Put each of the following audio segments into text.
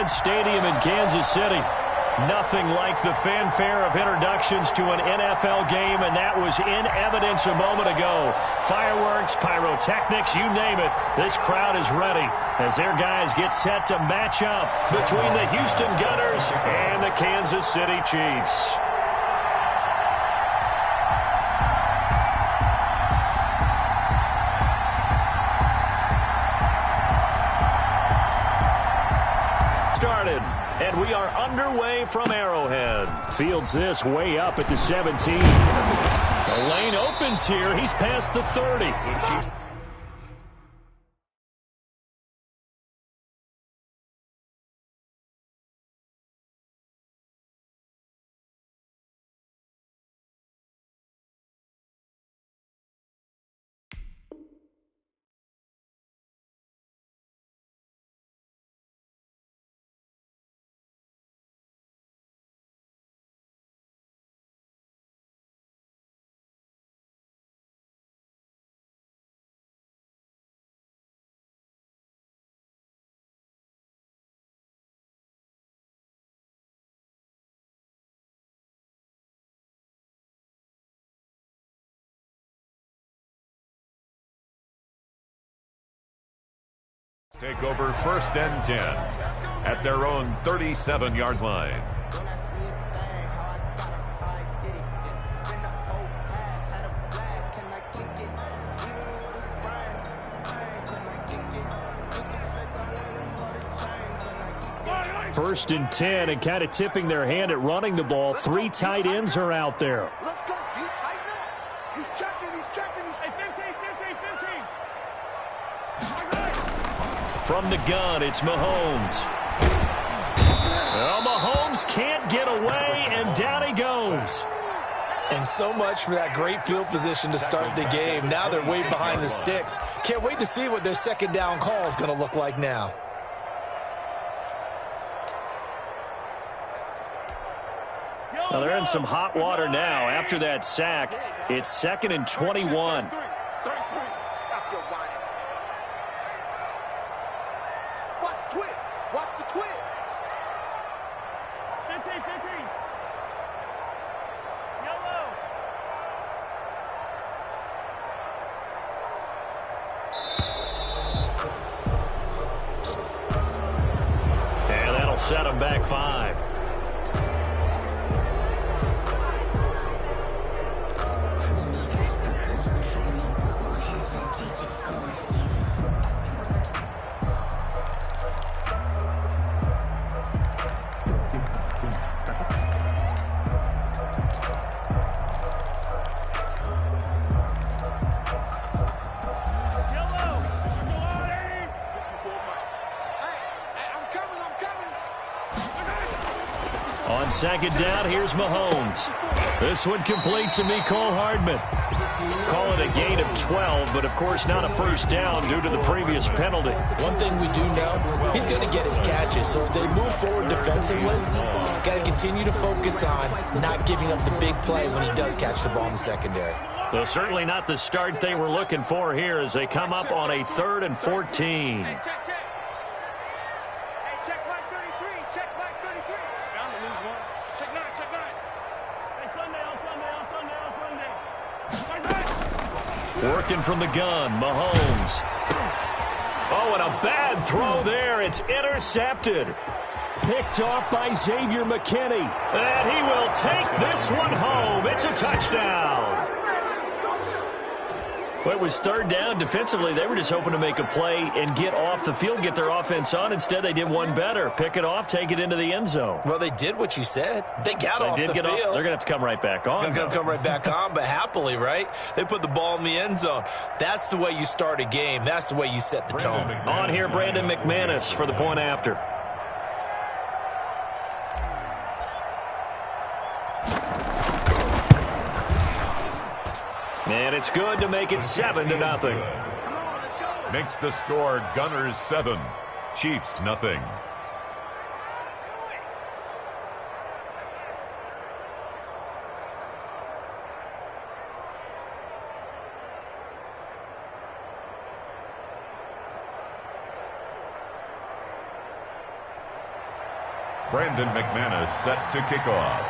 Arrowhead Stadium in Kansas City. Nothing like the fanfare of introductions to an NFL game, and that was in evidence a moment ago. Fireworks, pyrotechnics, you name it. This crowd is ready as their guys get set to match up between the Houston Gunners and the Kansas City Chiefs. Started. And we are underway from Arrowhead. Fields this way up at the 17. The lane opens here. He's past the 30. Take over 1st and 10 at their own 37-yard line. First and 10, and kind of tipping their hand at running the ball. 3 tight ends are out there. Let's go. You tighten up. He's checking. He's checking. He's 15. From the gun, it's Mahomes. Well, Mahomes can't get away, and down he goes. And so much for that great field position to start the game. Now they're way behind the sticks. Can't wait to see what their second down call is going to look like now. Well, they're in some hot water now. After that sack, it's 2nd and 21. 33. Stop your whining. Watch the twist. Watch the twist. 15. Yellow. And that'll set them back 5. On 2nd down, here's Mahomes. This one complete to Mecole Hardman. Call it a gain of 12, but of course not a first down due to the previous penalty. One thing we do know, he's going to get his catches. So as they move forward defensively, got to continue to focus on not giving up the big play when he does catch the ball in the secondary. Well, certainly not the start they were looking for here as they come up on a 3rd and 14. Working from the gun, Mahomes. Oh, and a bad throw there. It's intercepted. Picked off by Xavier McKinney. And he will take this one home. It's a touchdown. Well, it was 3rd down. Defensively, they were just hoping to make a play and get off the field, get their offense on. Instead, they did one better. Pick it off, take it into the end zone. Well, they did what you said. They got off the field. They're going to have to come right back on. They're going to come right back on, but happily, right? They put the ball in the end zone. That's the way you start a game. That's the way you set the tone. On here, Brandon McManus for the point after. And it's good to make it 7-0. Makes the score Gunners 7, Chiefs nothing. Brandon McManus set to kick off.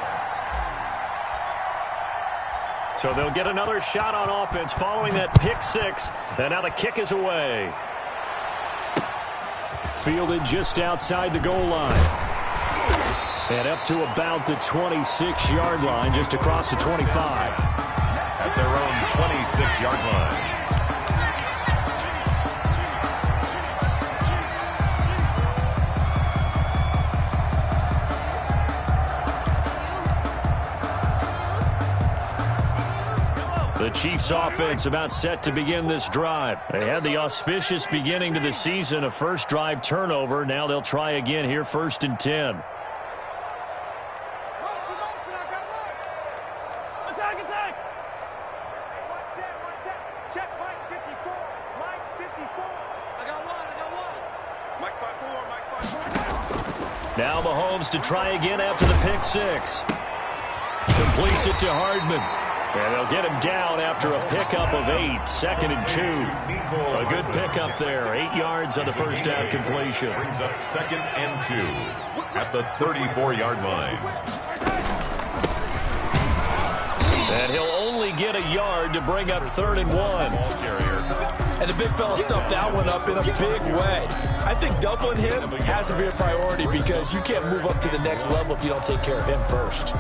So they'll get another shot on offense following that pick six. And now the kick is away. Fielded just outside the goal line. And up to about the 26-yard line, just across the 25. At their own 26-yard line. The Chiefs offense about set to begin this drive. They had the auspicious beginning to the season, a first drive turnover. Now they'll try again here, 1st and 10. Now Mahomes to try again after the pick six. Completes it to Hardman. And they'll get him down after a pickup of 8, 2nd and 2. A good pickup there, 8 yards on the first down completion. Brings up 2nd and 2 at the 34-yard line. And he'll only get a yard to bring up 3rd and 1. And the big fella stuffed that one up in a big way. I think doubling him has to be a priority because you can't move up to the next level if you don't take care of him first.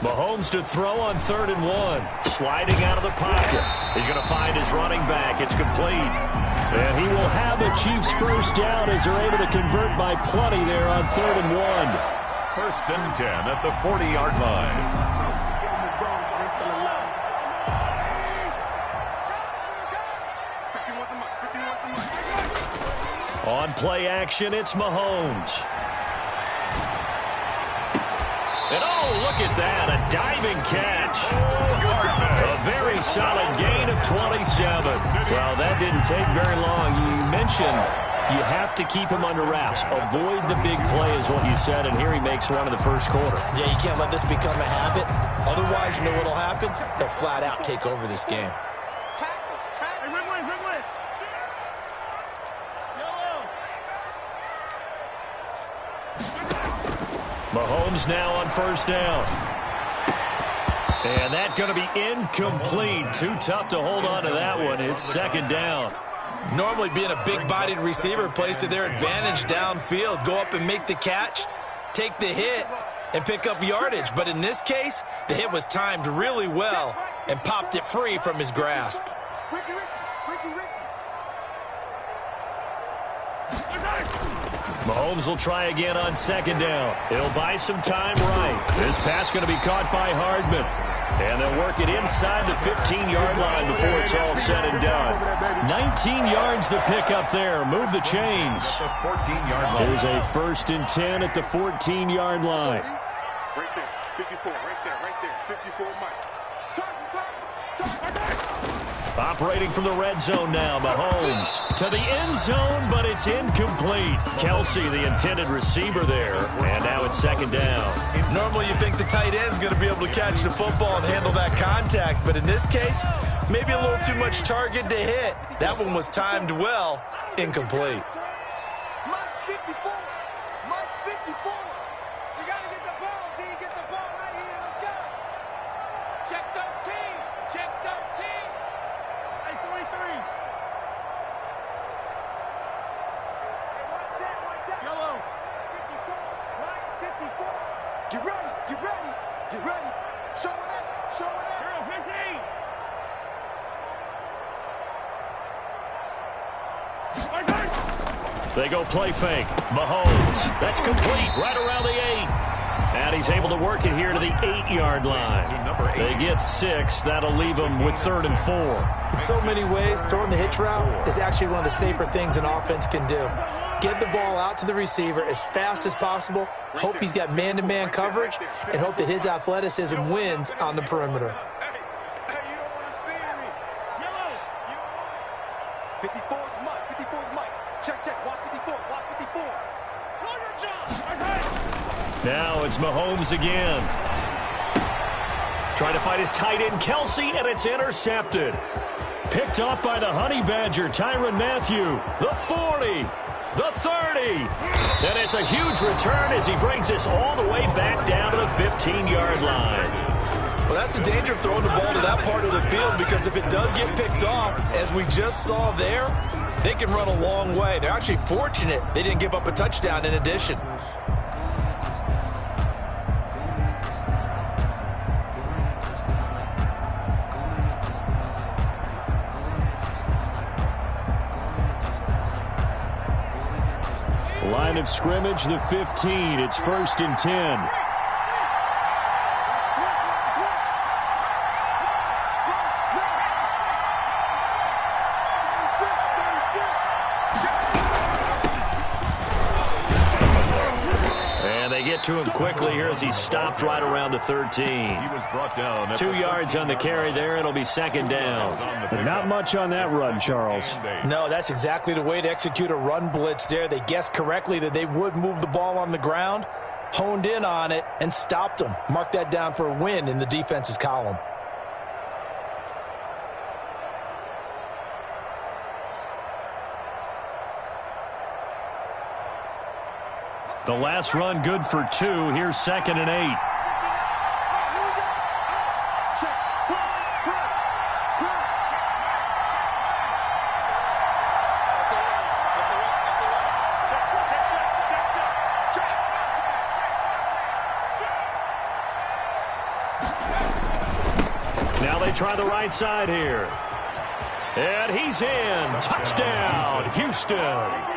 Mahomes to throw on 3rd and 1. Sliding out of the pocket. He's going to find his running back. It's complete. And he will have the Chiefs first down as they're able to convert by plenty there on 3rd and 1. 1st and 10 at the 40-yard line. On play action, it's Mahomes. And oh, look at that, a diving catch. A very solid gain of 27. Well, that didn't take very long. You mentioned you have to keep him under wraps. Avoid the big play is what you said, and here he makes one in the first quarter. Yeah, you can't let this become a habit. Otherwise, you know what will happen? He'll flat out take over this game. Mahomes now on 1st down. And that's going to be incomplete. Too tough to hold on to that one. It's 2nd down. Normally being a big-bodied receiver plays to their advantage downfield. Go up and make the catch, take the hit, and pick up yardage. But in this case, the hit was timed really well and popped it free from his grasp. Mahomes will try again on 2nd down. He'll buy some time right. This pass going to be caught by Hardman. And they'll work it inside the 15-yard line before it's all said and done. 19 yards the pickup there. Move the chains. Here's a 1st and 10 at the 14-yard line. Right there, 54, right there, 54, Mike. Operating from the red zone now, Mahomes to the end zone, but it's incomplete. Kelsey, the intended receiver there, and now it's 2nd down. Normally you think the tight end's going to be able to catch the football and handle that contact, but in this case, maybe a little too much target to hit. That one was timed well, incomplete. Mike 54, Mike 54. You got to get the ball, D. Get the ball right here. Let's go. Check 13. Check 13. Hey, 3-3. One set. Yellow. 54. Mike 54. Get ready. Get ready. Get ready. Show it up. Show it up. Girl, 15. They go play fake. Mahomes. That's complete right around the 8. And he's able to work it here to the 8-yard line. They get 6. That'll leave them with 3rd and 4. In so many ways, throwing the hitch route is actually one of the safer things an offense can do. Get the ball out to the receiver as fast as possible, hope he's got man-to-man coverage, and hope that his athleticism wins on the perimeter. Hey, you don't want to see me. Yellow. You don't want 54 is Mike. 54 is Mike. Check, check. Watch 54. Watch 54. Know your job. Now it's Mahomes again. Trying to fight his tight end, Kelsey, and it's intercepted. Picked up by the Honey Badger, Tyrann Mathieu. The 40. The 30. And it's a huge return as he brings us all the way back down to the 15-yard line. Well, that's the danger of throwing the ball to that part of the field, because if it does get picked off, as we just saw there, they can run a long way. They're actually fortunate they didn't give up a touchdown in addition. Line of scrimmage, the 15. It's 1st and 10. To him quickly here as he stopped right around the 13. He was brought down. 2 yards on the carry there. It'll be 2nd down. But not much on that run, Charles. No, that's exactly the way to execute a run blitz there. They guessed correctly that they would move the ball on the ground, honed in on it, and stopped them. Mark that down for a win in the defense's column. The last run good for 2. Here's 2nd and 8. Now they try the right side here. And he's in. Touchdown, Houston.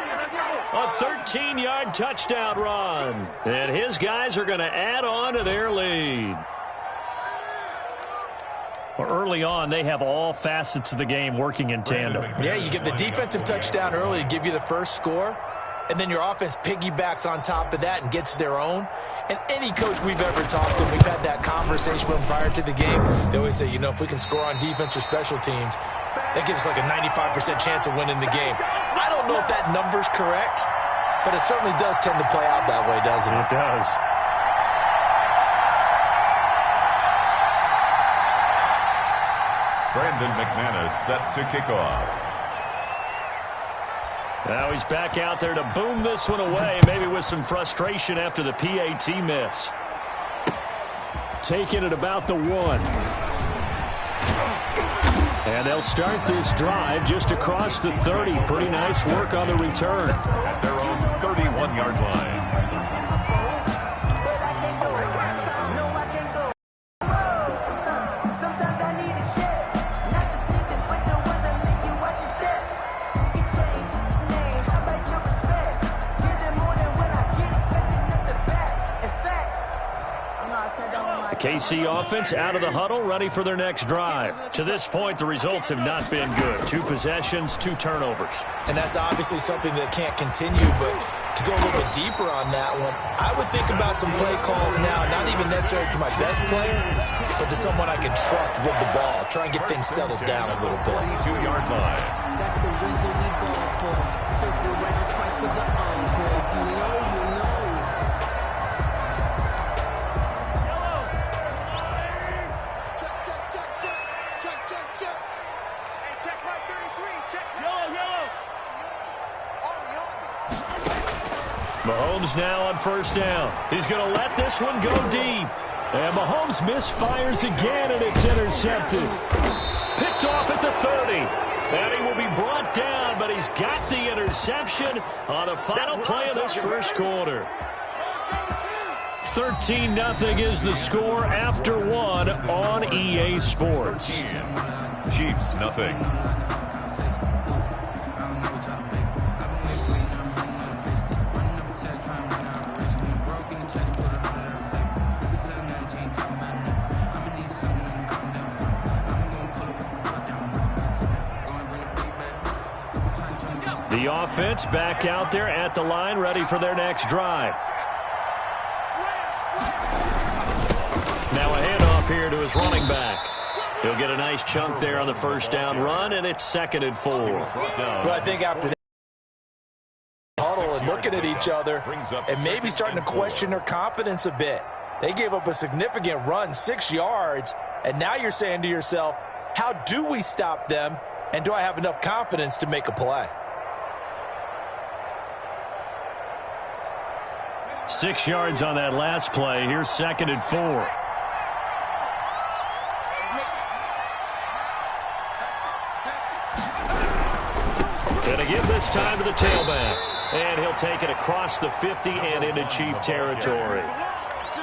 A 13-yard touchdown run. And his guys are going to add on to their lead. Well, early on, they have all facets of the game working in tandem. Yeah, you get the defensive touchdown early to give you the first score, and then your offense piggybacks on top of that and gets their own. And any coach we've ever talked to, we've had that conversation with them prior to the game, they always say, you know, if we can score on defense or special teams, that gives us like a 95% chance of winning the game. I don't know if that number's correct, but it certainly does tend to play out that way, doesn't it? It does. Brandon McManus set to kick off. Now he's back out there to boom this one away, maybe with some frustration after the PAT miss. Taking it about the 1. And they'll start this drive just across the 30. Pretty nice work on the return. At their own 31-yard line. KC offense out of the huddle, ready for their next drive. To this point, the results have not been good. 2 possessions, 2 turnovers. And that's obviously something that can't continue, but to go a little bit deeper on that one, I would think about some play calls now, not even necessarily to my best player, but to someone I can trust with the ball. Try and get things settled down a little bit. 2-yard line. That's the reason we ball for. Circle right on twice for the encore. If you know, you know. Mahomes now on 1st down. He's going to let this one go deep. And Mahomes misfires again, and it's intercepted. Picked off at the 30. And he will be brought down, but he's got the interception on the final play of this first quarter. 13-0 is the score after 1 on EA Sports. Chiefs, nothing. The offense back out there at the line, ready for their next drive. Now a handoff here to his running back. He'll get a nice chunk there on the first down run, and it's 2nd and 4. Well, I think after that huddle and looking at each other and maybe starting to question their confidence a bit. They gave up a significant run, 6 yards, and now you're saying to yourself, how do we stop them, and do I have enough confidence to make a play? 6 yards on that last play. Here's 2nd and 4. And again this time to the tailback. And he'll take it across the 50 and into Chief territory.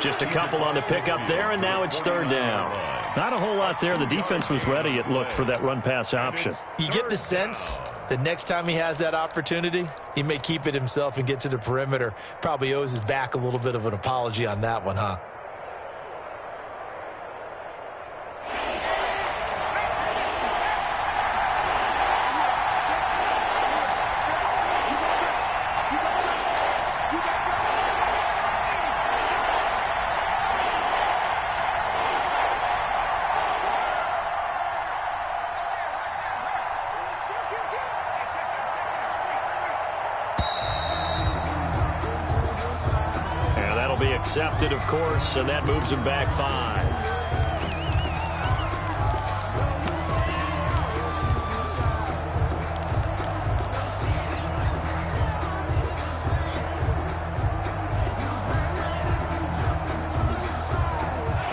Just a couple on the pickup there, and now it's 3rd down. Not a whole lot there. The defense was ready, it looked, for that run-pass option. You get the sense the next time he has that opportunity, he may keep it himself and get to the perimeter. Probably owes his back a little bit of an apology on that one, huh? Accepted, of course, and that moves him back 5.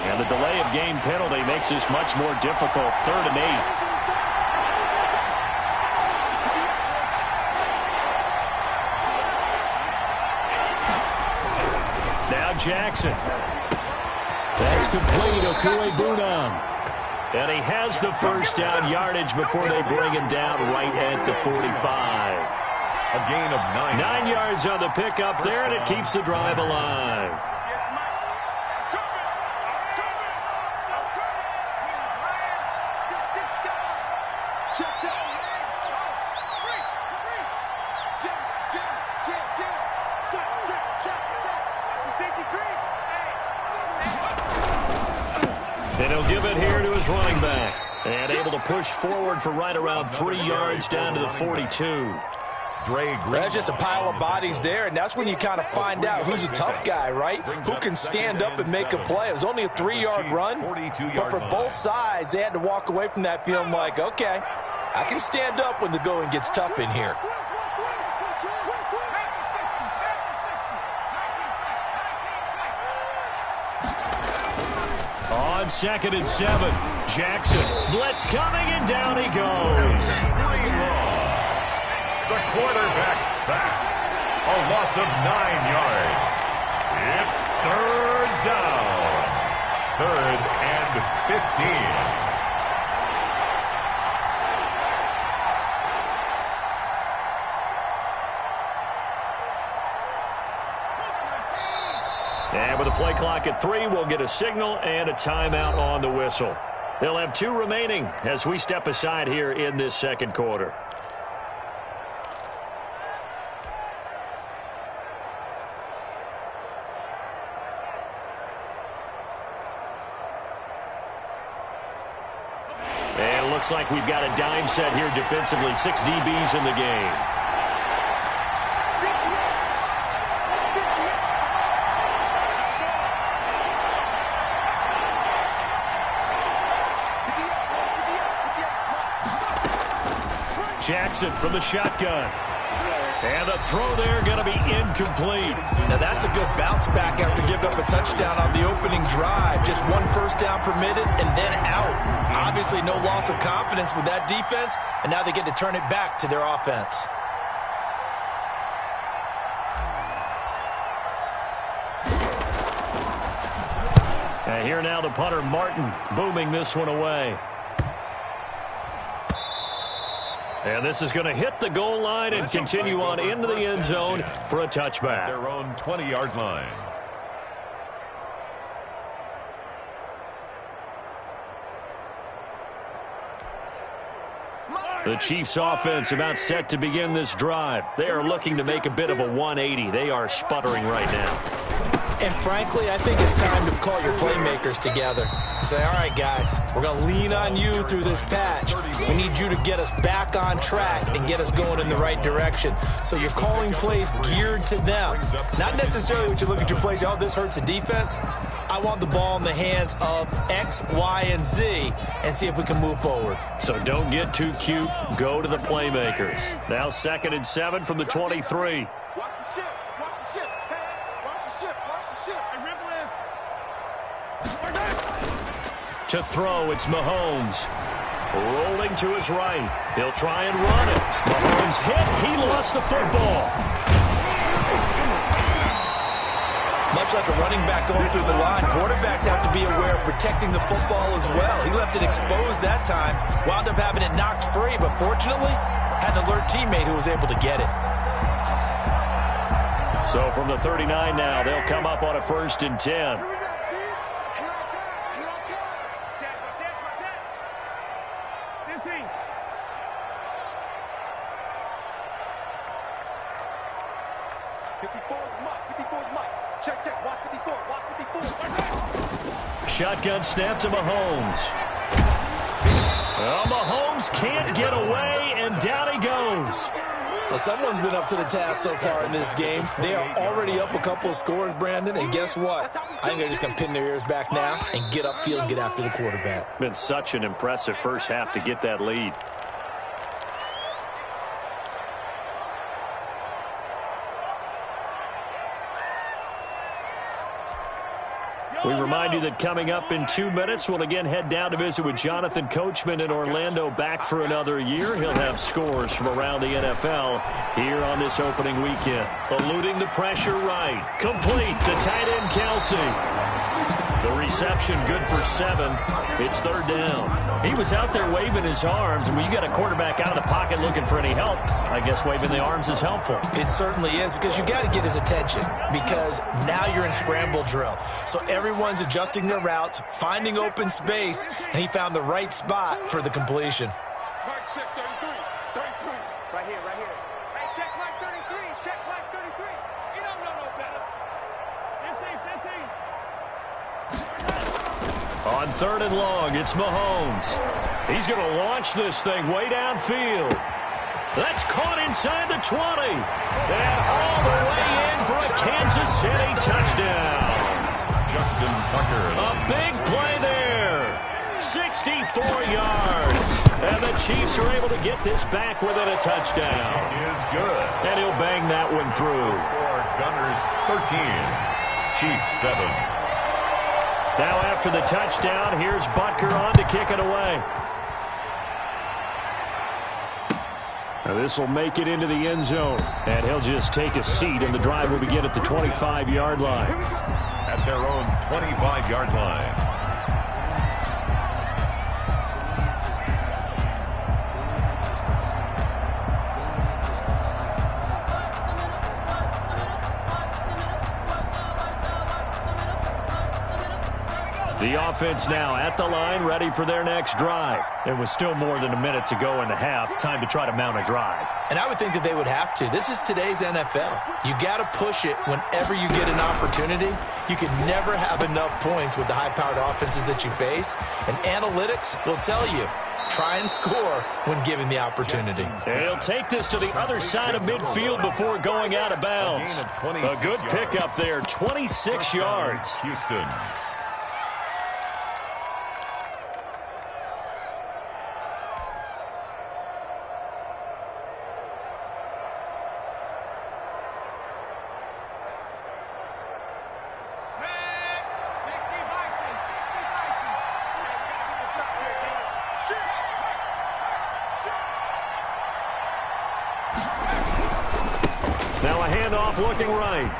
And the delay of game penalty makes this much more difficult. 3rd and 8. Jackson. That's complete. Okue-Bunam. And he has the first down yardage before they bring him down right at the 45. A gain of 9. 9 yards on the pickup there, and it keeps the drive alive. And he'll give it here to his running back. And able to push forward for right around 3 yards down to the 42. That's just a pile of bodies there, and that's when you kind of find out who's a tough guy, right? Who can stand up and make a play. It was only a 3-yard run, but for both sides, they had to walk away from that feeling like, okay, I can stand up when the going gets tough in here. On 2nd and 7, Jackson. Blitz coming, and down he goes. The quarterback sacked. A loss of 9 yards. It's 3rd down. 3rd and 15. And with the play clock at 3, we'll get a signal and a timeout on the whistle. They'll have 2 remaining as we step aside here in this 2nd quarter. And it looks like we've got a dime set here defensively. 6 DBs in the game. Jackson from the shotgun. And the throw there going to be incomplete. Now that's a good bounce back after giving up a touchdown on the opening drive. Just 1 first down permitted and then out. Obviously no loss of confidence with that defense, and now they get to turn it back to their offense. And here now the punter, Martin, booming this one away. And this is going to hit the goal line and continue on into the end zone for a touchback. Their own 20-yard line. The Chiefs offense about set to begin this drive. They are looking to make a bit of a 180. They are sputtering right now. And frankly, I think it's time to call your playmakers together and say, all right, guys, we're going to lean on you through this patch. We need you to get us back on track and get us going in the right direction. So you're calling plays geared to them. Not necessarily when you look at your plays, oh, this hurts the defense. I want the ball in the hands of X, Y, and Z and see if we can move forward. So don't get too cute. Go to the playmakers. Now 2nd and 7 from the 23. Watch the shift. Watch the shift. Hey, watch the shift. Watch the shift. Hey, To throw, it's Mahomes. Rolling to his right. He'll try and run it. Mahomes hit. He lost the football. Much like a running back going through the line, quarterbacks have to be aware of protecting the football as well. He left it exposed that time, wound up having it knocked free, but fortunately, had an alert teammate who was able to get it. So from the 39 now, they'll come up on a 1st and 10. Here we go, kid. Here I come. Check. 15. 54 is Mike. 54 is Mike. Check. Watch 54. Watch 54. Shotgun snap to Mahomes. Well, Mahomes can't get away, and down he goes. Well, someone's been up to the task so far in this game. They are already up a couple of scores, Brandon, and guess what? I think they're just going to pin their ears back now and get upfield and get after the quarterback. Been such an impressive first half to get that lead. We remind you that coming up in 2 minutes, we'll again head down to visit with Jonathan Coachman in Orlando, back for another year. He'll have scores from around the NFL here on this opening weekend. Eluding the pressure right. Complete. The tight end, Kelsey. The reception good for 7. It's 3rd down. He was out there waving his arms, and when you got a quarterback out of the pocket looking for any help, I guess waving the arms is helpful. It certainly is, because you got to get his attention, because now you're in scramble drill. So everyone's adjusting their routes, finding open space, and he found the right spot for the completion. Mike, check 33. 33. Right here. Hey, check Mike 33. Check Mike 33. You don't know no better. 15. On 3rd and long, it's Mahomes. He's going to launch this thing way downfield. That's caught inside the 20. And all the way in for a Kansas City touchdown. Justin Tucker. A big play there. 64 yards. And the Chiefs are able to get this back within a touchdown. Is good. And he'll bang that one through. Score Gunners 13. Chiefs 7. Now after the touchdown, here's Butker on to kick it away. Now this will make it into the end zone. And he'll just take a seat, and the drive will begin at the 25-yard line. At their own 25-yard line. The offense now at the line, ready for their next drive. There was still more than a minute to go in the half. Time to try to mount a drive. And I would think that they would have to. This is today's NFL. You got to push it whenever you get an opportunity. You can never have enough points with the high-powered offenses that you face. And analytics will tell you, try and score when given the opportunity. And he'll take this to the other side of midfield before going out of bounds. A good pickup there, 26 yards. Houston. Now a handoff looking right.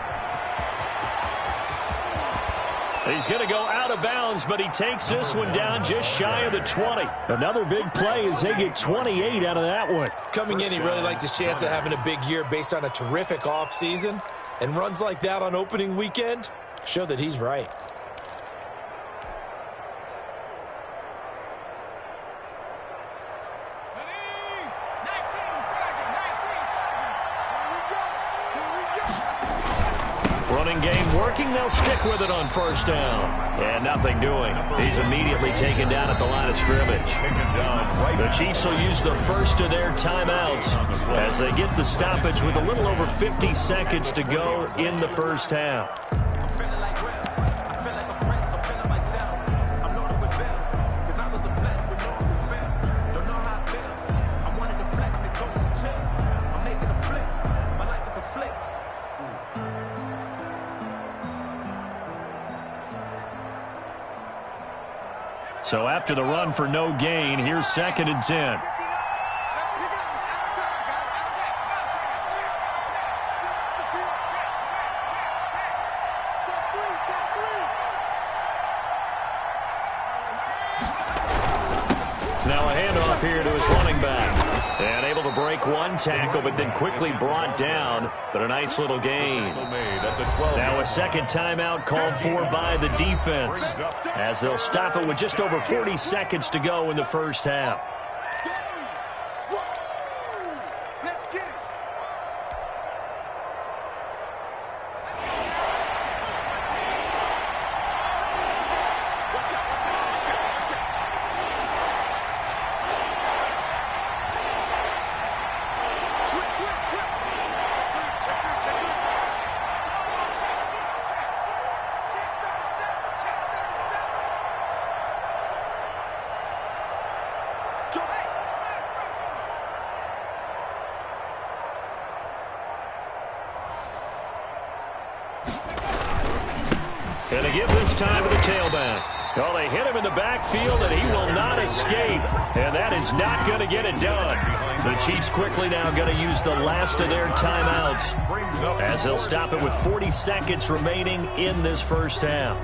He's going to go out of bounds, but he takes this one down just shy of the 20. Another big play as they get 28 out of that one. Coming in, he really liked his chance of having a big year based on a terrific offseason. And runs like that on opening weekend show that he's right. Running game working. They'll stick with it on first down. And nothing doing. He's immediately taken down at the line of scrimmage. The Chiefs will use the first of their timeouts as they get the stoppage with a little over 50 seconds to go in the first half. So after the run for no gain, here's 2nd and 10. Now a handoff here to his running back. And able to break one tackle, but then quickly brought down. But a nice little gain. Now a second timeout called for by the defense, as they'll stop it with just over 40 seconds to go in the first half. And they give this time to the tailback. Well, they hit him in the backfield, and he will not escape. And that is not going to get it done. The Chiefs quickly now going to use the last of their timeouts, as they'll stop it with 40 seconds remaining in this first half.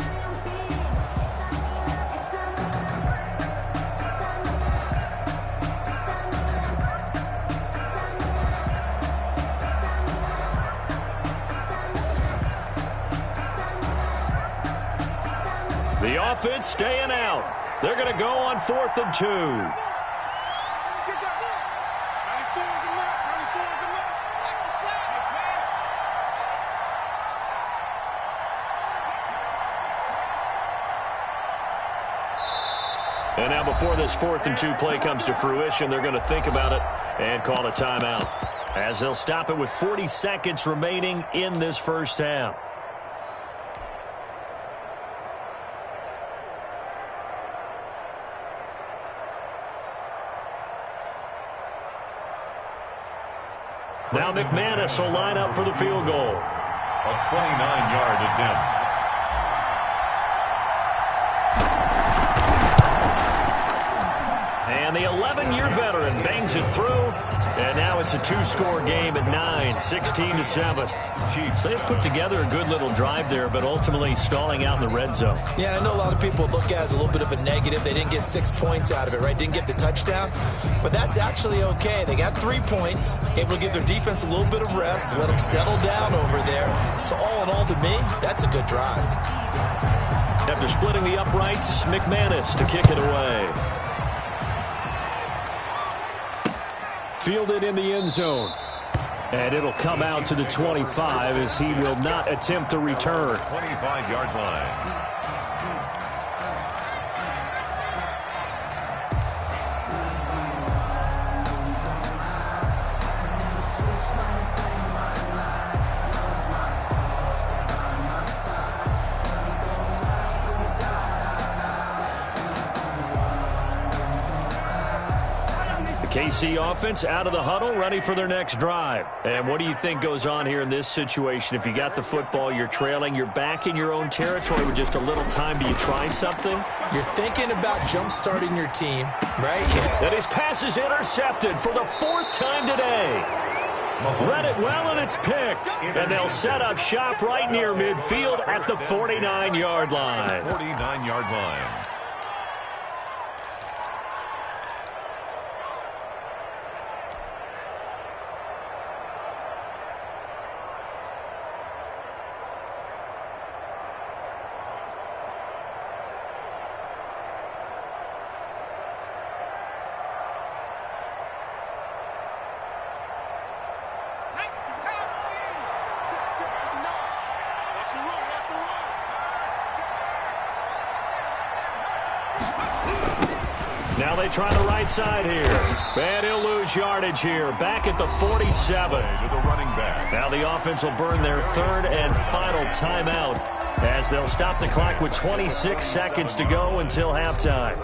The offense staying out. They're going to go on 4th and 2. And now before this 4th and 2 play comes to fruition, they're going to think about it and call a timeout, as they'll stop it with 40 seconds remaining in this first half. Now McManus will line up for the field goal. A 29-yard attempt. And the 11-year veteran bangs it through. And now it's a 2-score game at 9, 16-7. So they've put together a good little drive there, but ultimately stalling out in the red zone. Yeah, I know a lot of people look at it as a little bit of a negative. They didn't get 6 points out of it, right? Didn't get the touchdown. But that's actually okay. They got 3 points, able to give their defense a little bit of rest, let them settle down over there. So all in all, to me, that's a good drive. After splitting the uprights, McManus to kick it away. Fielded in the end zone. And it'll come out to the 25 as he will not attempt a return. 25-yard line. KC offense out of the huddle, ready for their next drive. And what do you think goes on here in this situation? If you got the football, you're trailing, you're back in your own territory with just a little time. Do you try something? You're thinking about jump-starting your team, right? That his pass is intercepted for the 4th time today. Read it well, and it's picked. And they'll set up shop right near midfield at the 49-yard line. 49-yard line. they try the right side here. And he'll lose yardage here. Back at the 47. To the running back. Now the offense will burn their third and final timeout as they'll stop the clock with 26 seconds to go until halftime.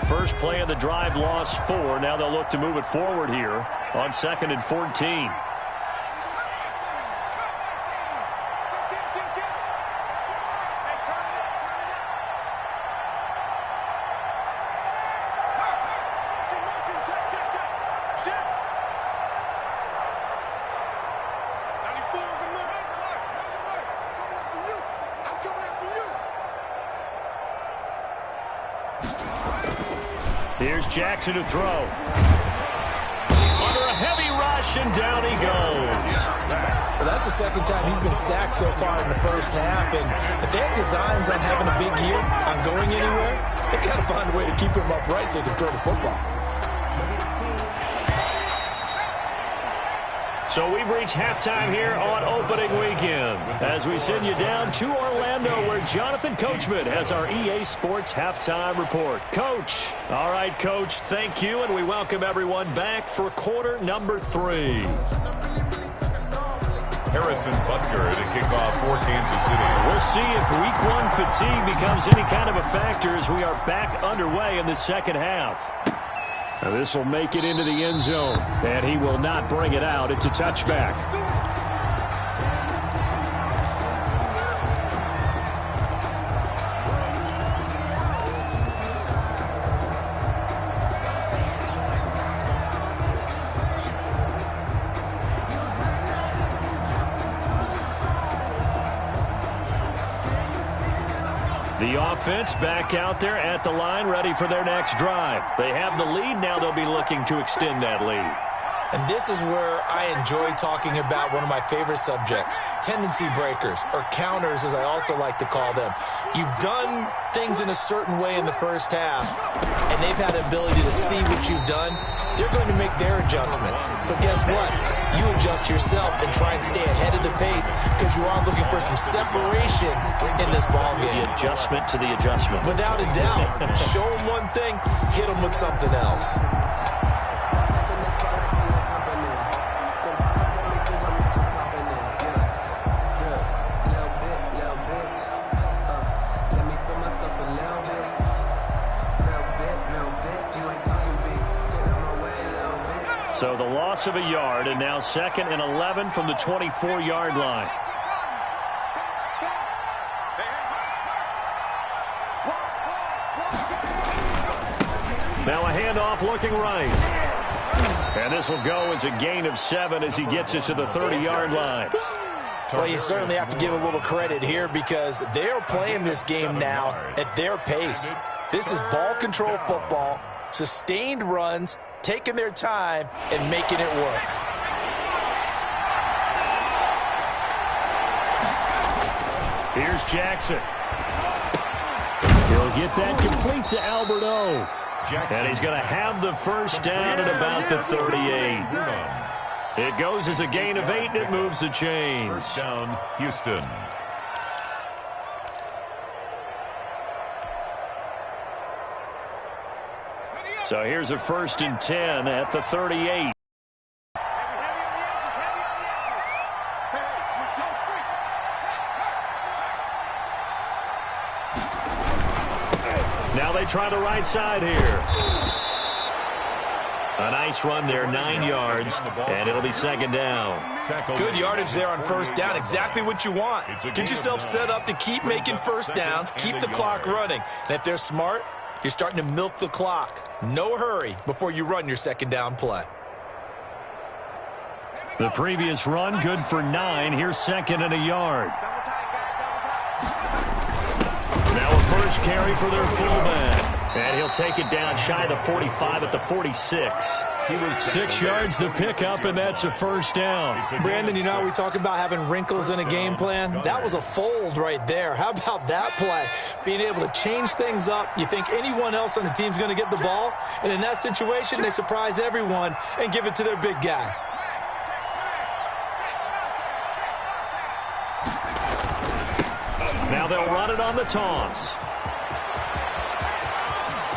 First play of the drive, lost 4. Now they'll look to move it forward here on 2nd and 14. Here's Jackson to throw. Under a heavy rush, and down he goes. Well, that's the second time he's been sacked so far in the first half, and if they have designs on having a big year, on going anywhere, they got to find a way to keep him upright so he can throw the football. So we've reached halftime here on opening weekend as we send you down to Orlando where Jonathan Coachman has our EA Sports halftime report. Coach. All right, Coach, thank you, and we welcome everyone back for quarter number 3. Harrison Butker to kick off for Kansas City. We'll see if week 1 fatigue becomes any kind of a factor as we are back underway in the second half. Now this will make it into the end zone, and he will not bring it out. It's a touchback. The offense back out there at the line, ready for their next drive. They have the lead. Now they'll be looking to extend that lead. And this is where I enjoy talking about one of my favorite subjects, tendency breakers, or counters as I also like to call them. You've done things in a certain way in the first half, and they've had the ability to see what you've done. They're going to make their adjustments. So guess what? You adjust yourself and try and stay ahead of the pace because you are looking for some separation in this ballgame. The adjustment to the adjustment. Without a doubt. Show them one thing, hit them with something else. So the loss of a yard, and now 2nd and 11 from the 24-yard line. Now a handoff looking right. And this will go as a gain of 7 as he gets it to the 30-yard line. Well, you certainly have to give a little credit here because they're playing this game now at their pace. This is ball control football, sustained runs, taking their time and making it work. Here's Jackson. He'll get that complete to Alberto. And he's going to have the first down at about the 38. It goes as a gain of 8, and it moves the chains. First down, Houston. So here's a 1st and 10 at the 38. Now they try the right side here. A nice run there, 9 yards, and it'll be 2nd down. Good yardage there on first down, exactly what you want. Get yourself set up to keep making first downs, keep the clock running. And if they're smart, you're starting to milk the clock. No hurry before you run your 2nd down play. The previous run, good for 9. Here's 2nd and a yard. Now a first carry for their fullback. And he'll take it down shy of the 45 at the 46. 6 yards the pickup, and that's a first down. Brandon, you know, we talk about having wrinkles in a game plan. That was a fold right there. How about that play? Being able to change things up. You think anyone else on the team's going to get the ball, and in that situation, they surprise everyone and give it to their big guy. Now they'll run it on the toss.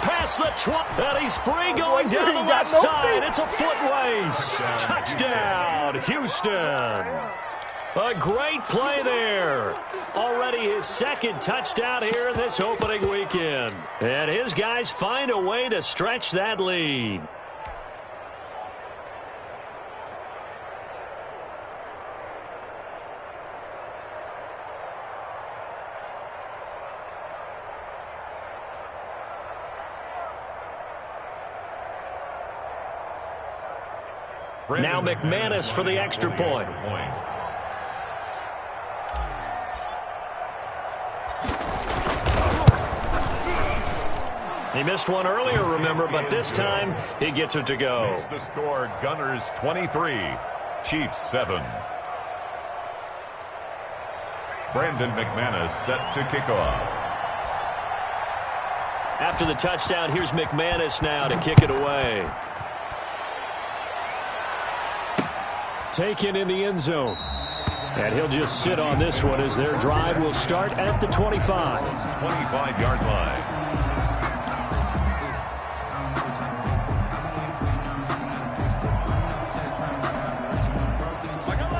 Past the 20, and he's free going down the left side. It's a foot race. Touchdown, Houston. A great play there. Already his second touchdown here in this opening weekend. And his guys find a way to stretch that lead. Now McManus for the extra point. He missed one earlier, remember, but this time he gets it to go. It's the score, Gunners 23, Chiefs 7. Brandon McManus set to kick off. After the touchdown, here's McManus now to kick it away. Taken in the end zone. And he'll just sit on this one as their drive will start at the 25. 25-yard line.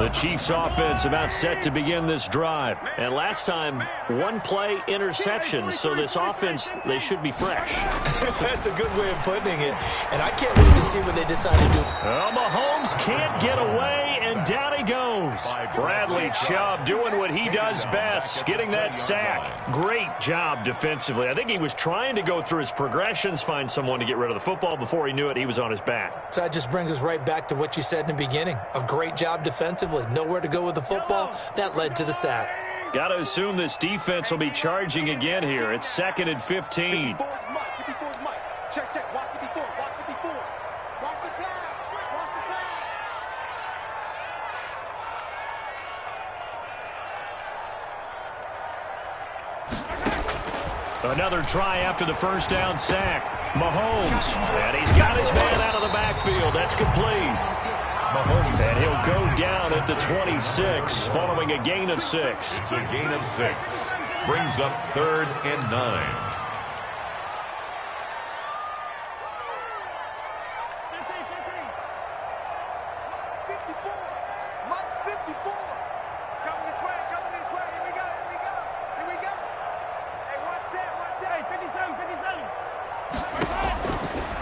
The Chiefs offense about set to begin this drive. And last time, one play interception. So this offense, they should be fresh. That's a good way of putting it. And I can't wait to see what they decide to do. Oh, Mahomes can't get away, and down he goes. Bradley Chubb doing what he does best, getting that sack. Great job defensively. I think he was trying to go through his progressions, find someone to get rid of the football. Before he knew it, he was on his back. So that just brings us right back to what you said in the beginning. A great job defensively. Nowhere to go with the football. That led to the sack. Got to assume this defense will be charging again here. It's 2nd and 15. Check, check. Watch 54. Watch 54. Watch the flash. Watch the flash. Another try after the first down sack. Mahomes. And he's got his man out of the backfield. That's complete. Mahomes. And he'll go down at the 26 following a gain of 6. It's a gain of 6. Brings up 3rd and 9.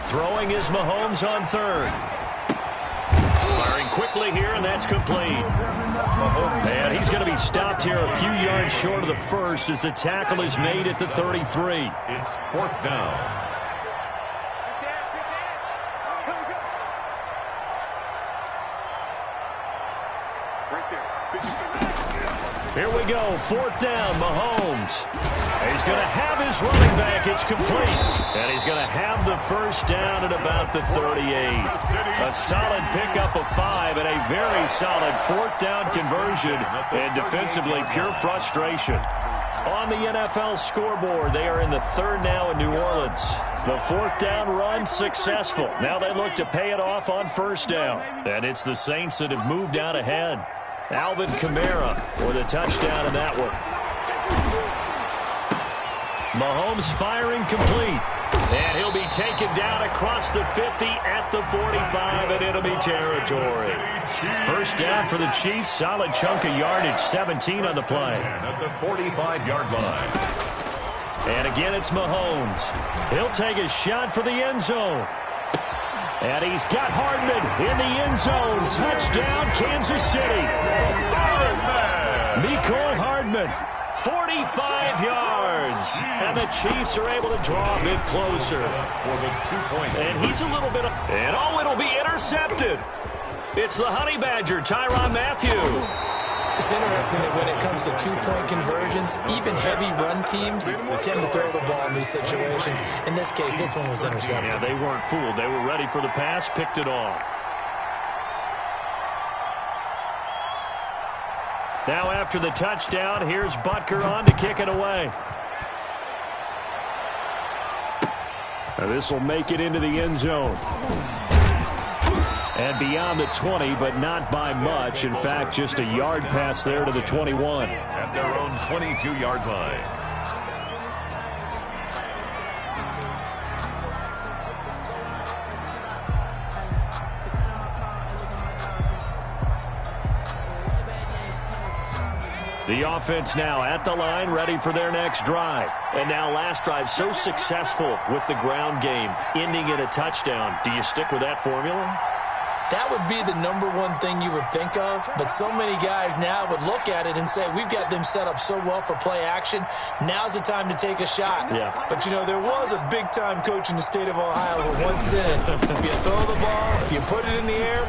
Throwing is Mahomes on 3rd. Firing quickly here, and that's complete. And he's going to be stopped here a few yards short of the first as the tackle is made at the 33. It's 4th down. Here we go, 4th down, Mahomes. He's going to have his running back. It's complete. And he's going to have the first down at about the 38. A solid pickup of 5 and a very solid 4th down conversion. And defensively, pure frustration. On the NFL scoreboard, they are in the 3rd now in New Orleans. The 4th down run successful. Now they look to pay it off on 1st down. And it's the Saints that have moved out ahead. Alvin Kamara for the touchdown in that one. Mahomes firing complete. And he'll be taken down across the 50 at the 45 in enemy territory. First down for the Chiefs. Solid chunk of yardage, 17 on the play. At the 45-yard line. And again, it's Mahomes. He'll take a shot for the end zone. And he's got Hardman in the end zone. Touchdown, Kansas City. Mecole Hardman, 45 yards. And the Chiefs are able to draw a bit closer. For the 2-point. And he's a little bit of... And oh, it'll be intercepted. It's the Honey Badger, Tyrann Mathieu. It's interesting that when it comes to two-point conversions, even heavy run teams tend to throw the ball in these situations. In this case, this one was intercepted. Yeah, they weren't fooled. They were ready for the pass, picked it off. Now after the touchdown, here's Butker on to kick it away. This will make it into the end zone. And beyond the 20, but not by much. In fact, just a yard pass there to the 21. At their own 22-yard line. The offense now at the line, ready for their next drive. And now last drive so successful with the ground game, ending in a touchdown. Do you stick with that formula? That would be the number one thing you would think of, but so many guys now would look at it and say, we've got them set up so well for play action, now's the time to take a shot. Yeah. But, you know, there was a big-time coach in the state of Ohio who once said, if you throw the ball, if you put it in the air,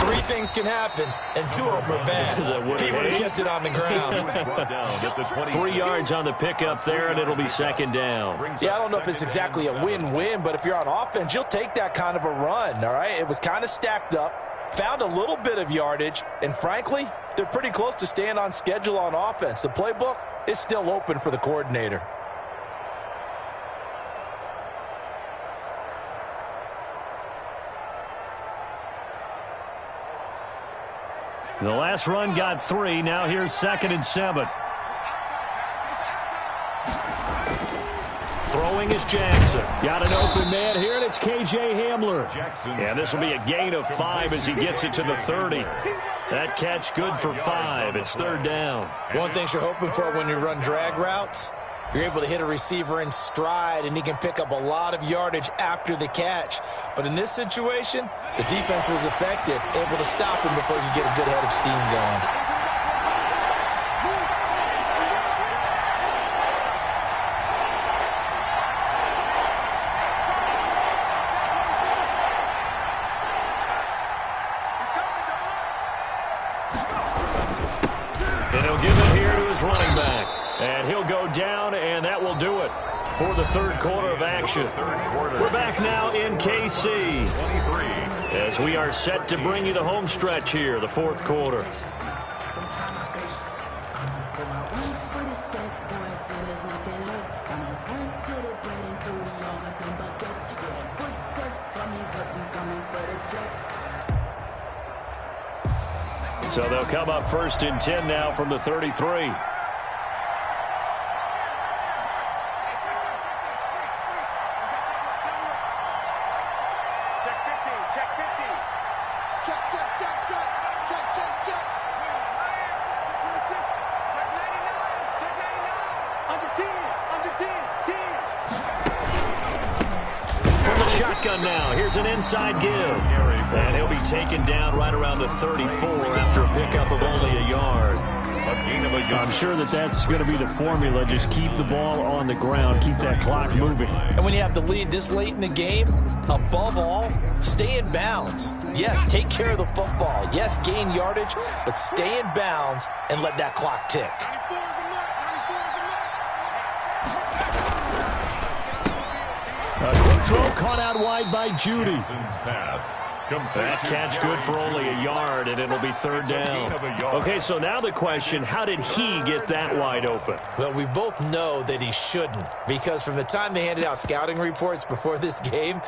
3 things can happen, and 2 of them are bad. He would have kept it on the ground. 3 yards on the pickup there, and it'll be second down. Yeah, I don't know if it's exactly a win-win, but if you're on offense, you'll take that kind of a run, all right? It was kind of stacked up, found a little bit of yardage, and frankly, they're pretty close to staying on schedule on offense. The playbook is still open for the coordinator. The last run got 3. Now here's 2nd and 7. Throwing is Jackson. Got an open man here, and it's K.J. Hamler. And this will be a gain of 5 as he gets it to the 30. That catch good for 5. It's 3rd down. One thing you're hoping for when you run drag routes, you're able to hit a receiver in stride, and he can pick up a lot of yardage after the catch. But in this situation, the defense was effective, able to stop him before you get a good head of steam going. And he'll give it here to his running back. And he'll go down, and that will do it for the 3rd quarter of action. We're back now in KC as we are set to bring you the home stretch here, the 4th quarter. So they'll come up 1st and 10 now from the 33. Shotgun now. Here's an inside give. And he'll be taken down right around the 34 after a pickup of only a yard. I'm sure that's going to be the formula. Just keep the ball on the ground. Keep that clock moving. And when you have the lead this late in the game, above all, stay in bounds. Yes, take care of the football. Yes, gain yardage, but stay in bounds and let that clock tick. A quick throw caught out wide by Judy. That catch good for only a yard, and it'll be 3rd down. Okay, so now the question, how did he get that wide open? Well, we both know that he shouldn't, because from the time they handed out scouting reports before this game,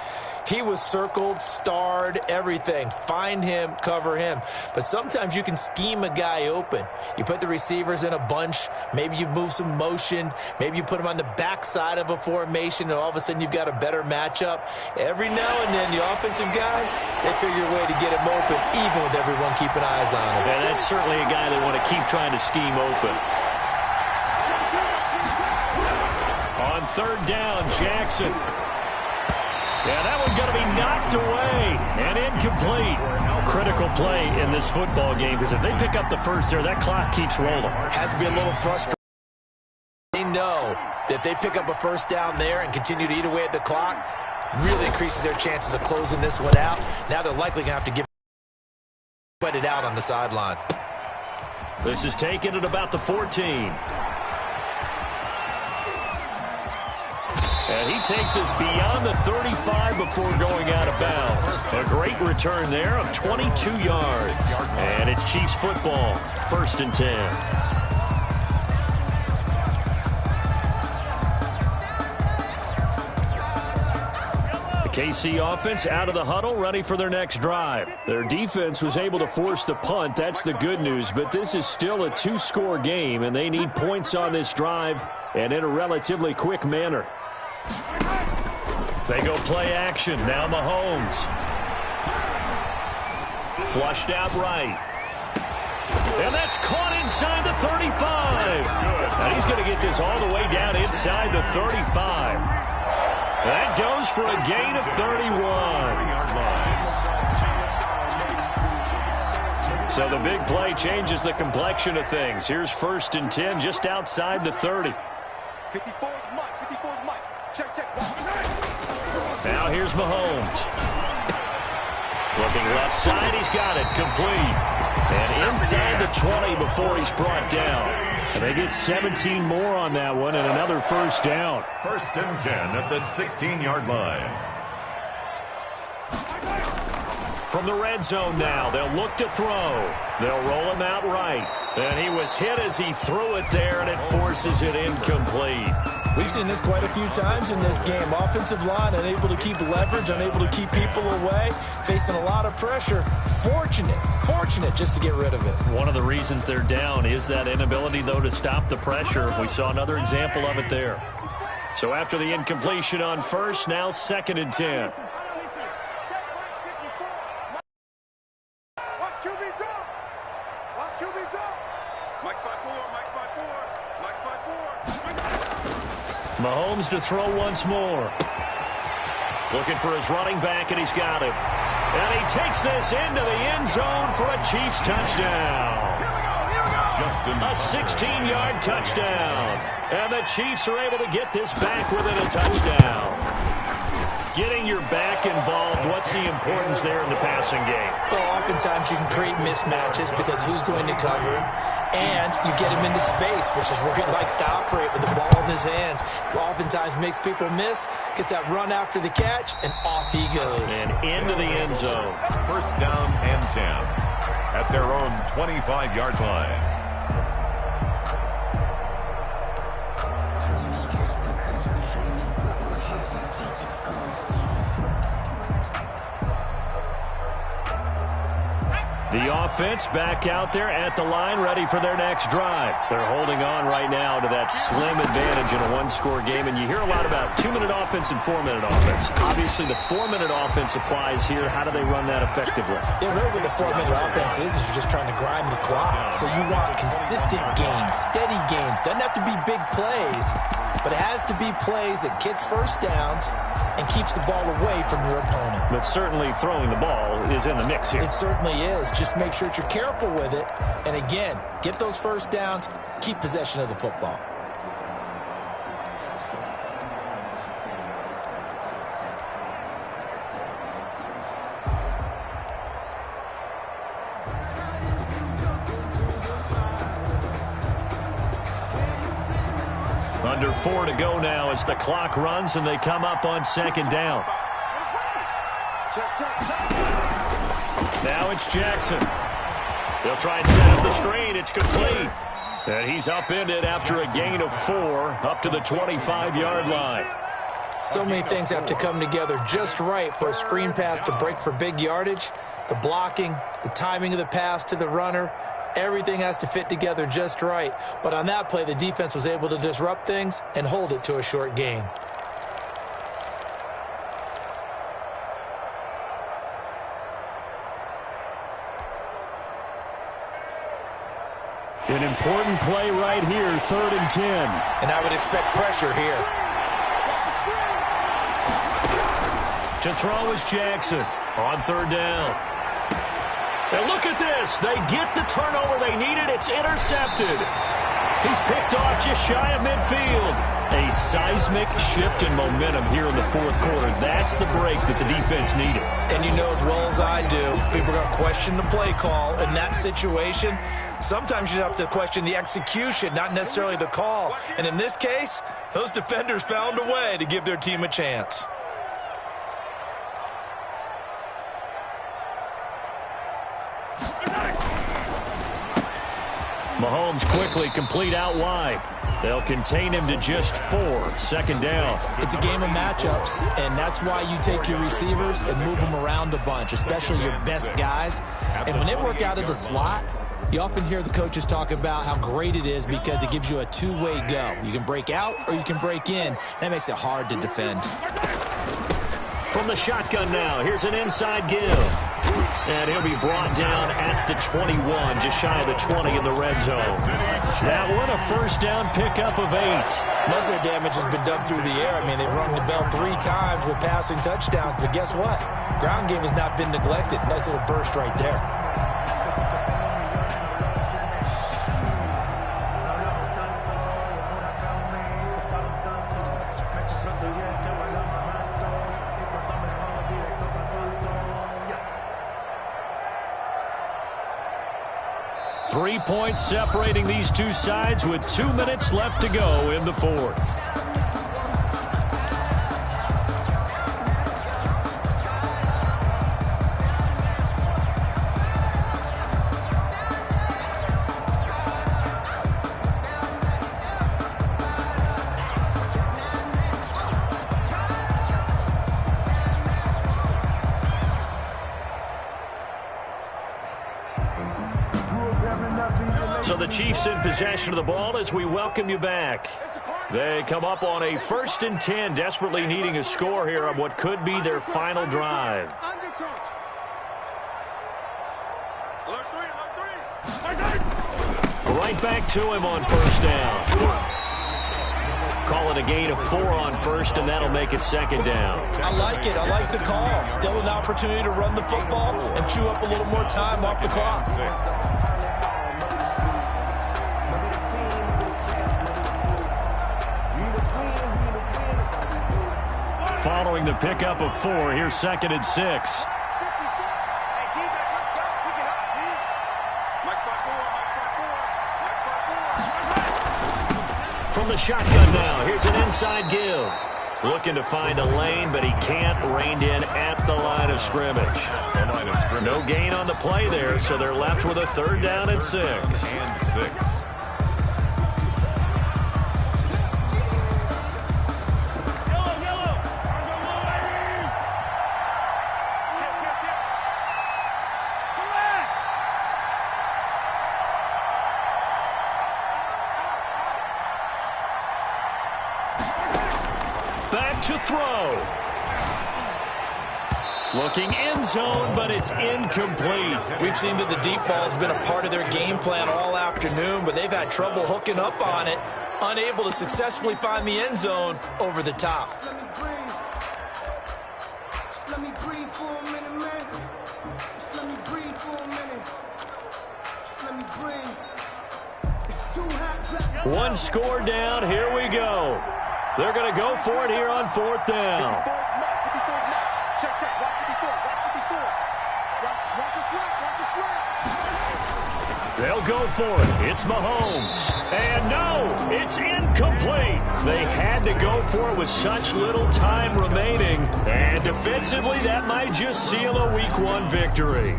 he was circled, starred, everything. Find him, cover him. But sometimes you can scheme a guy open. You put the receivers in a bunch. Maybe you move some motion. Maybe you put them on the backside of a formation, and all of a sudden you've got a better matchup. Every now and then, the offensive guys, they figure a way to get him open, even with everyone keeping eyes on him. Yeah, that's certainly a guy they want to keep trying to scheme open. On 3rd down, Jackson. Yeah, that one's going to be knocked away and incomplete. Critical play in this football game, because if they pick up the first there, that clock keeps rolling. Has to be a little frustrating. They know that if they pick up a 1st down there and continue to eat away at the clock, really increases their chances of closing this one out. Now they're likely going to have to give it out on the sideline. This is taken at about the 14. And he takes us beyond the 35 before going out of bounds. A great return there of 22 yards. And it's Chiefs football, 1st and 10. KC offense out of the huddle, ready for their next drive. Their defense was able to force the punt. That's the good news, but this is still a 2-score game, and they need points on this drive and in a relatively quick manner. They go play action. Now Mahomes. Flushed out right. And that's caught inside the 35. And he's going to get this all the way down inside the 35. That goes for a gain of 31. So the big play changes the complexion of things. Here's 1st and 10 just outside the 30. 54 is Mike. 54 is Mike. Check, check. Now here's Mahomes. Looking left side, he's got it. Complete. And inside the 20 before he's brought down. And they get 17 more on that one and another 1st down. 1st and 10 at the 16-yard line. From the red zone now, they'll look to throw. They'll roll him out right. And he was hit as he threw it there, and it forces it incomplete. We've seen this quite a few times in this game. Offensive line unable to keep leverage, unable to keep people away, facing a lot of pressure. Fortunate just to get rid of it. One of the reasons they're down is that inability, though, to stop the pressure. We saw another example of it there. So after the incompletion on 1st, now 2nd and 10. Mahomes to throw once more. Looking for his running back, and he's got him. And he takes this into the end zone for a Chiefs touchdown. A 16-yard touchdown. And the Chiefs are able to get this back within a touchdown. Getting your back involved, what's the importance there in the passing game? Well, oftentimes you can create mismatches because who's going to cover him, and you get him into space, which is where he likes to operate with the ball in his hands. Oftentimes makes people miss, gets that run after the catch, and off he goes. And into the end zone. 1st down and 10 at their own 25-yard line. The offense back out there at the line, ready for their next drive. They're holding on right now to that slim advantage in a 1-score game, and you hear a lot about 2-minute offense and 4-minute offense. Obviously, the 4-minute offense applies here. How do they run that effectively? Yeah, really what the 4-minute offense is you're just trying to grind the clock. So you want consistent gains, steady gains. Doesn't have to be big plays, but it has to be plays that gets 1st downs and keeps the ball away from your opponent. But certainly throwing the ball is in the mix here. It certainly is. Just make sure that you're careful with it. And again, get those 1st downs, keep possession of the football. Under 4 to go now as the clock runs and they come up on 2nd down. Now it's Jackson. They'll try and set up the screen. It's complete. And he's upended after a gain of 4 up to the 25-yard line. So many things have to come together just right for a screen pass to break for big yardage. The blocking, the timing of the pass to the runner, everything has to fit together just right. But on that play, the defense was able to disrupt things and hold it to a short gain. An important play right here, 3rd and 10. And I would expect pressure here. To throw is Jackson on 3rd down. And look at this. They get the turnover they needed. It's intercepted. He's picked off just shy of midfield. A seismic shift in momentum here in the fourth quarter. That's the break that the defense needed. And you know as well as I do, people are going to question the play call in that situation. Sometimes you have to question the execution, not necessarily the call. And in this case, those defenders found a way to give their team a chance. Mahomes quickly complete out wide. They'll contain him to just 4. Second down. It's a game of matchups, and that's why you take your receivers and move them around a bunch, especially your best guys. And when they work out of the slot, you often hear the coaches talk about how great it is because it gives you a two-way go. You can break out or you can break in. That makes it hard to defend. From the shotgun now, here's an inside give. And he'll be brought down at the 21, just shy of the 20 in the red zone. That one, a first down pickup of 8. Most of the damage has been done through the air. I mean, they've rung the bell 3 times with passing touchdowns, but guess what? Ground game has not been neglected. Nice little burst right there. Three points separating these two sides with 2 minutes left to go in the fourth. So the Chiefs in possession of the ball as we welcome you back. They come up on a 1st and 10, desperately needing a score here on what could be their final drive. Right back to him on 1st down. Call it a gain of 4 on 1st, and that'll make it 2nd down. I like it. I like the call. Still an opportunity to run the football and chew up a little more time off the clock. Following the pickup of 4, here's 2nd and 6. From the shotgun now, here's an inside give. Looking to find a lane, but he can't. Reined in at the line of scrimmage. No gain on the play there, so they're left with a 3rd down and 6. And 6. Back to throw. Looking end zone, but it's incomplete. We've seen that the deep ball has been a part of their game plan all afternoon, but they've had trouble hooking up on it, unable to successfully find the end zone over the top. Let me breathe for a minute, man. Just let me breathe for a minute. Just let me breathe. It's too hot. One score down. Here we go. They're going to go for it here on 4th down. Check, check. Watch 54. Watch 54. Watch your slap. Watch your slap. They'll go for it. It's Mahomes. And no, it's incomplete. They had to go for it with such little time remaining. And defensively, that might just seal a Week 1 victory.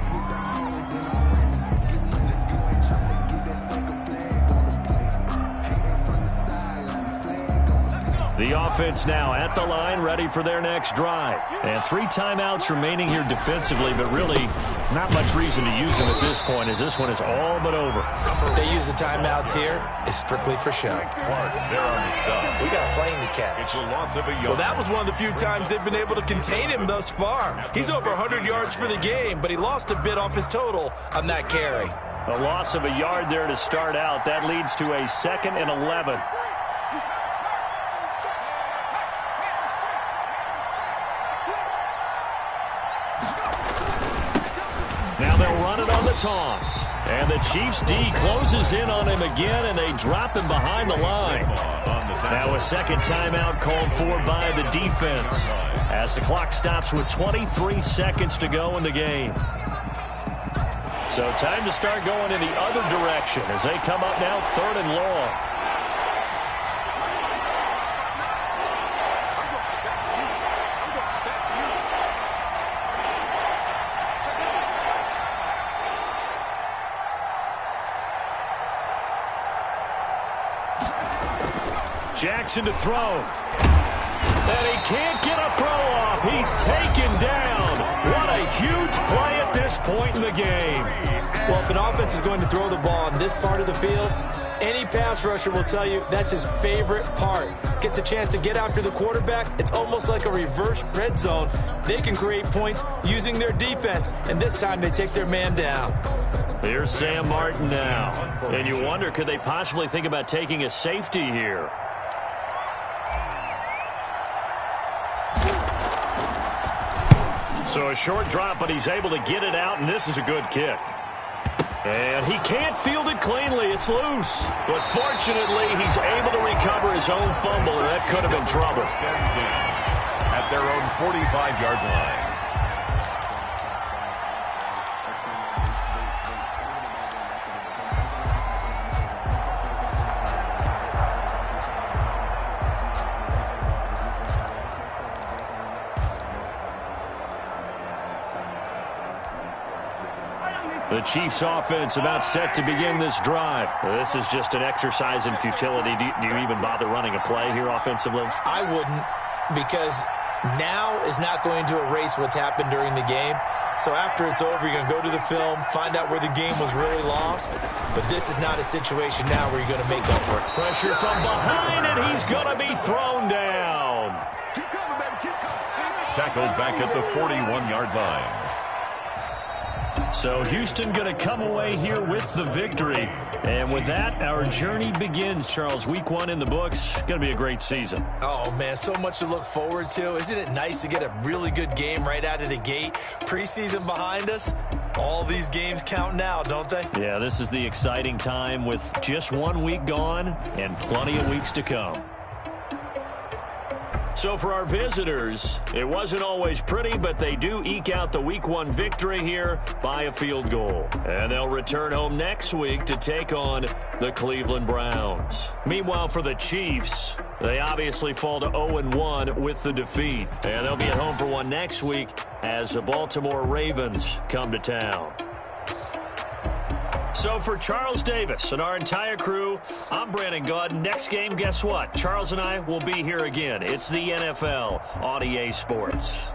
The offense now at the line, ready for their next drive. And 3 timeouts remaining here defensively, but really not much reason to use them at this point as this one is all but over. If they use the timeouts here, it's strictly for show. They're on the stop. We got a plane to catch. It's a loss of a yard. Well, that was one of the few times they've been able to contain him thus far. He's over 100 yards for the game, but he lost a bit off his total on that carry. A loss of a yard there to start out. That leads to a 2nd and 11. Now they'll run it on the toss. And the Chiefs D closes in on him again, and they drop him behind the line. Now a second timeout called for by the defense as the clock stops with 23 seconds to go in the game. So time to start going in the other direction as they come up now 3rd and long. Jackson to throw. And he can't get a throw off. He's taken down. What a huge play at this point in the game. Well, if an offense is going to throw the ball on this part of the field, any pass rusher will tell you that's his favorite part. Gets a chance to get after the quarterback. It's almost like a reverse red zone. They can create points using their defense, and this time they take their man down. Here's Sam Martin now. And you wonder, could they possibly think about taking a safety here? So a short drop, but he's able to get it out, and this is a good kick. And he can't field it cleanly. It's loose. But fortunately, he's able to recover his own fumble, and that could have been trouble. At their own 45-yard line. The Chiefs offense about set to begin this drive. This is just an exercise in futility. Do you even bother running a play here offensively? I wouldn't, because now is not going to erase what's happened during the game. So after it's over, you're going to go to the film, find out where the game was really lost. But this is not a situation now where you're going to make up for it. Pressure from behind, and he's going to be thrown down. Tackled back at the 41-yard line. So Houston going to come away here with the victory. And with that, our journey begins, Charles. Week 1 in the books. Going to be a great season. Oh, man, so much to look forward to. Isn't it nice to get a really good game right out of the gate? Preseason behind us. All these games count now, don't they? Yeah, this is the exciting time with just 1 week gone and plenty of weeks to come. So for our visitors, it wasn't always pretty, but they do eke out the Week 1 victory here by a field goal. And they'll return home next week to take on the Cleveland Browns. Meanwhile, for the Chiefs, they obviously fall to 0-1 with the defeat. And they'll be at home for one next week as the Baltimore Ravens come to town. So for Charles Davis and our entire crew, I'm Brandon Gaudin. Next game, guess what? Charles and I will be here again. It's the NFL on EA Sports.